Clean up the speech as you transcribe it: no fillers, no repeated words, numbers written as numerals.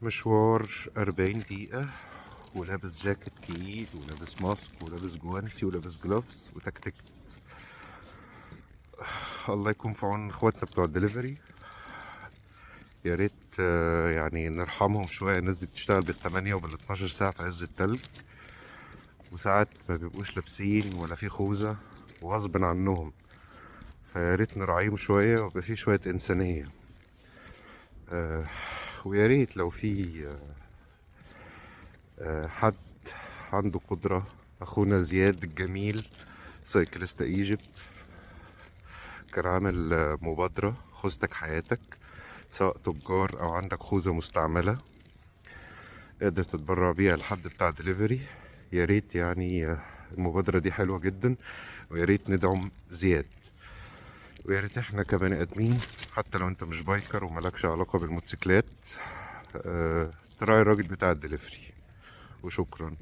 مشوار 40 دقيقة، ولابس جاكيت تقيل ولابس ماسك ولابس جوانتي ولابس جلوفز وتكتك. الله يكون في عون اخواتنا بتوع الدليفري. يا ريت يعني نرحمهم شوية. الناس دي بتشتغل بالثمانية وبال12 ساعة في عز التلج، وساعات ما بيبقوش لابسين ولا في خوذة وغصب عنهم. فيا ريت نراعيهم شوية ويبقى في شوية إنسانية. ويا ريت لو في حد عنده قدرة. أخونا زياد الجميل سايكليست ايجيبت كان عامل مبادرة خوذتك حياتك، سواء تجار أو عندك خوذة مستعملة قادر تتبرع بيها لحد بتاع دليفري. يا ريت يعني المبادرة دي حلوة جدا، ويا ريت ندعم زياد. ويا ريت احنا كبني ادمين، حتى لو انت مش بايكر وملكش علاقة بالموتوسيكلات، تراعي الراجل بتاع الدليفري. وشكرا.